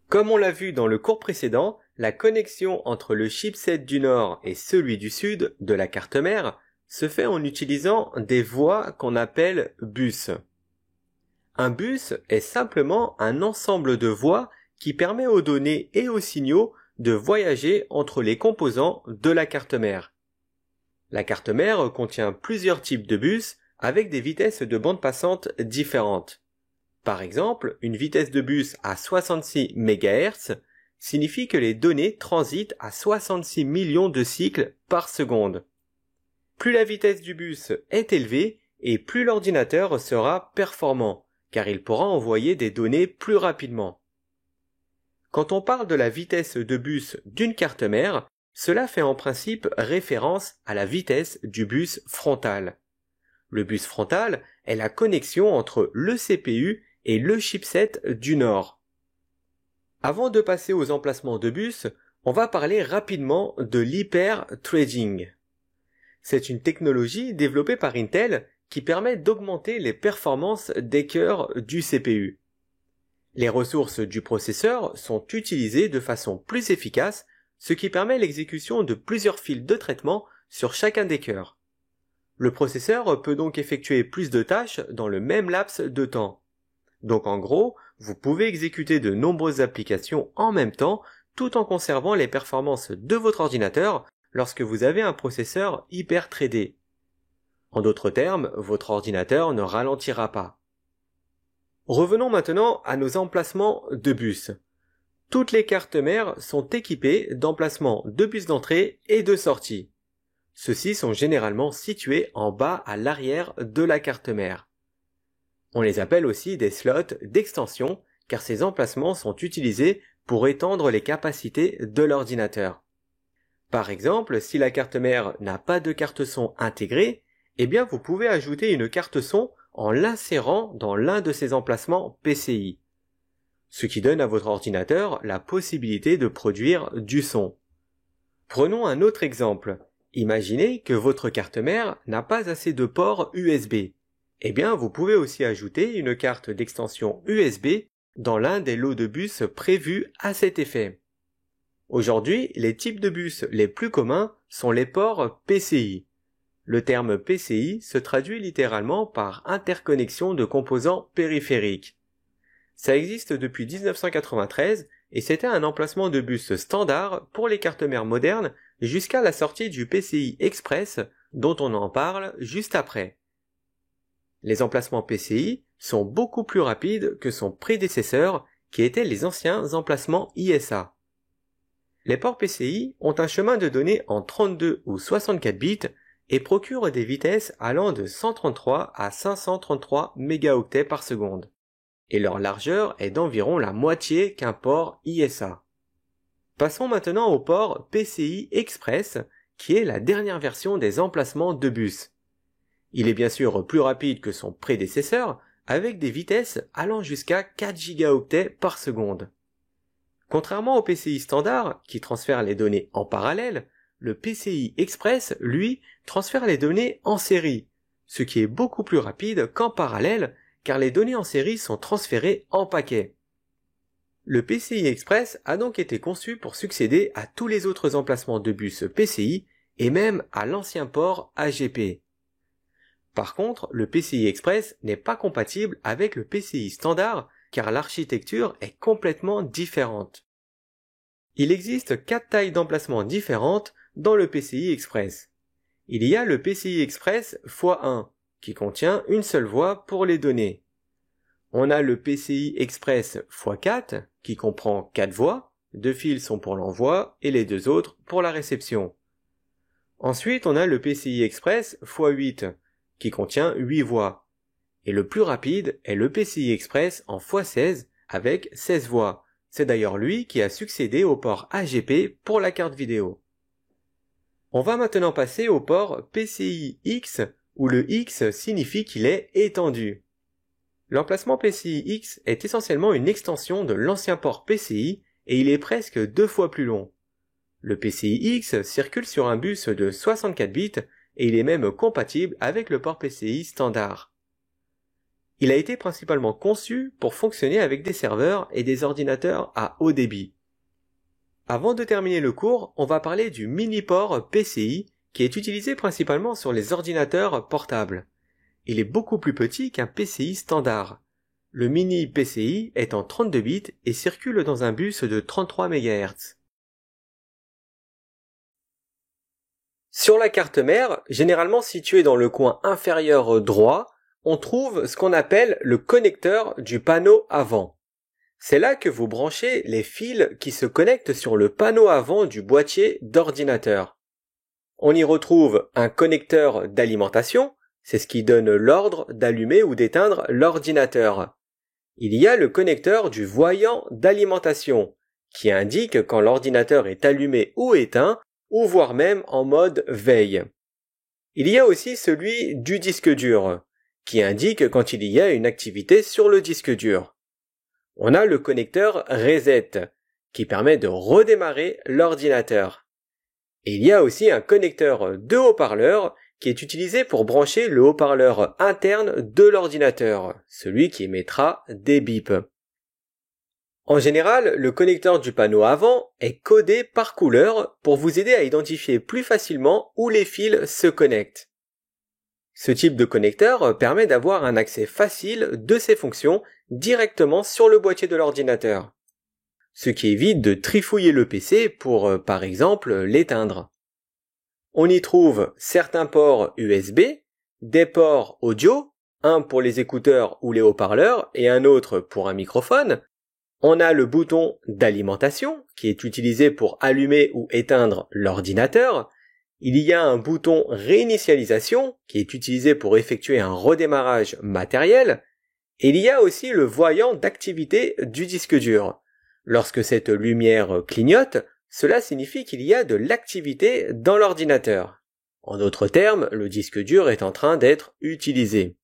Comme on l'a vu dans le cours précédent, la connexion entre le chipset du nord et celui du sud de la carte mère se fait en utilisant des voies qu'on appelle bus. Un bus est simplement un ensemble de voies qui permet aux données et aux signaux de voyager entre les composants de la carte mère. La carte mère contient plusieurs types de bus avec des vitesses de bande passante différentes. Par exemple, une vitesse de bus à 66 MHz signifie que les données transitent à 66 millions de cycles par seconde. Plus la vitesse du bus est élevée et plus l'ordinateur sera performant, car il pourra envoyer des données plus rapidement. Quand on parle de la vitesse de bus d'une carte mère, cela fait en principe référence à la vitesse du bus frontal. Le bus frontal est la connexion entre le CPU et le chipset du nord. Avant de passer aux emplacements de bus, on va parler rapidement de l'hyper-threading. C'est une technologie développée par Intel qui permet d'augmenter les performances des cœurs du CPU. Les ressources du processeur sont utilisées de façon plus efficace, ce qui permet l'exécution de plusieurs fils de traitement sur chacun des cœurs. Le processeur peut donc effectuer plus de tâches dans le même laps de temps. Donc en gros, vous pouvez exécuter de nombreuses applications en même temps tout en conservant les performances de votre ordinateur lorsque vous avez un processeur hyper-threadé. En d'autres termes, votre ordinateur ne ralentira pas. Revenons maintenant à nos emplacements de bus. Toutes les cartes mères sont équipées d'emplacements de bus d'entrée et de sortie. Ceux-ci sont généralement situés en bas à l'arrière de la carte mère. On les appelle aussi des slots d'extension car ces emplacements sont utilisés pour étendre les capacités de l'ordinateur. Par exemple, si la carte mère n'a pas de carte son intégrée, eh bien vous pouvez ajouter une carte son en l'insérant dans l'un de ces emplacements PCI, ce qui donne à votre ordinateur la possibilité de produire du son. Prenons un autre exemple. Imaginez que votre carte mère n'a pas assez de ports USB. Eh bien, vous pouvez aussi ajouter une carte d'extension USB dans l'un des lots de bus prévus à cet effet. Aujourd'hui, les types de bus les plus communs sont les ports PCI. Le terme PCI se traduit littéralement par interconnexion de composants périphériques. Ça existe depuis 1993 et c'était un emplacement de bus standard pour les cartes mères modernes jusqu'à la sortie du PCI Express dont on en parle juste après. Les emplacements PCI sont beaucoup plus rapides que son prédécesseur qui étaient les anciens emplacements ISA. Les ports PCI ont un chemin de données en 32 ou 64 bits et procurent des vitesses allant de 133 à 533 mégaoctets par seconde. Et leur largeur est d'environ la moitié qu'un port ISA. Passons maintenant au port PCI Express, qui est la dernière version des emplacements de bus. Il est bien sûr plus rapide que son prédécesseur, avec des vitesses allant jusqu'à 4 gigaoctets par seconde. Contrairement au PCI standard, qui transfère les données en parallèle, le PCI Express, lui, transfère les données en série, ce qui est beaucoup plus rapide qu'en parallèle, car les données en série sont transférées en paquets. Le PCI Express a donc été conçu pour succéder à tous les autres emplacements de bus PCI et même à l'ancien port AGP. Par contre, le PCI Express n'est pas compatible avec le PCI standard car l'architecture est complètement différente. Il existe 4 tailles d'emplacement différentes dans le PCI Express. Il y a le PCI Express x1 qui contient une seule voie pour les données. On a le PCI Express x4 qui comprend 4 voies, 2 fils sont pour l'envoi et les 2 autres pour la réception. Ensuite, on a le PCI Express x8 qui contient 8 voies. Et le plus rapide est le PCI Express en x16 avec 16 voies. C'est d'ailleurs lui qui a succédé au port AGP pour la carte vidéo. On va maintenant passer au port PCI X où le X signifie qu'il est étendu. L'emplacement PCI X est essentiellement une extension de l'ancien port PCI et il est presque 2 fois plus long. Le PCI X circule sur un bus de 64 bits et il est même compatible avec le port PCI standard. Il a été principalement conçu pour fonctionner avec des serveurs et des ordinateurs à haut débit. Avant de terminer le cours, on va parler du mini-port PCI qui est utilisé principalement sur les ordinateurs portables. Il est beaucoup plus petit qu'un PCI standard. Le mini PCI est en 32 bits et circule dans un bus de 33 MHz. Sur la carte mère, généralement située dans le coin inférieur droit, on trouve ce qu'on appelle le connecteur du panneau avant. C'est là que vous branchez les fils qui se connectent sur le panneau avant du boîtier d'ordinateur. On y retrouve un connecteur d'alimentation, c'est ce qui donne l'ordre d'allumer ou d'éteindre l'ordinateur. Il y a le connecteur du voyant d'alimentation, qui indique quand l'ordinateur est allumé ou éteint, ou voire même en mode veille. Il y a aussi celui du disque dur, qui indique quand il y a une activité sur le disque dur. On a le connecteur reset, qui permet de redémarrer l'ordinateur. Et il y a aussi un connecteur de haut-parleur qui est utilisé pour brancher le haut-parleur interne de l'ordinateur, celui qui émettra des bips. En général, le connecteur du panneau avant est codé par couleur pour vous aider à identifier plus facilement où les fils se connectent. Ce type de connecteur permet d'avoir un accès facile de ces fonctions directement sur le boîtier de l'ordinateur, ce qui évite de trifouiller le PC pour, par exemple, l'éteindre. On y trouve certains ports USB, des ports audio, un pour les écouteurs ou les haut-parleurs et un autre pour un microphone. On a le bouton d'alimentation qui est utilisé pour allumer ou éteindre l'ordinateur. Il y a un bouton réinitialisation qui est utilisé pour effectuer un redémarrage matériel. Et il y a aussi le voyant d'activité du disque dur. Lorsque cette lumière clignote, cela signifie qu'il y a de l'activité dans l'ordinateur. En d'autres termes, le disque dur est en train d'être utilisé.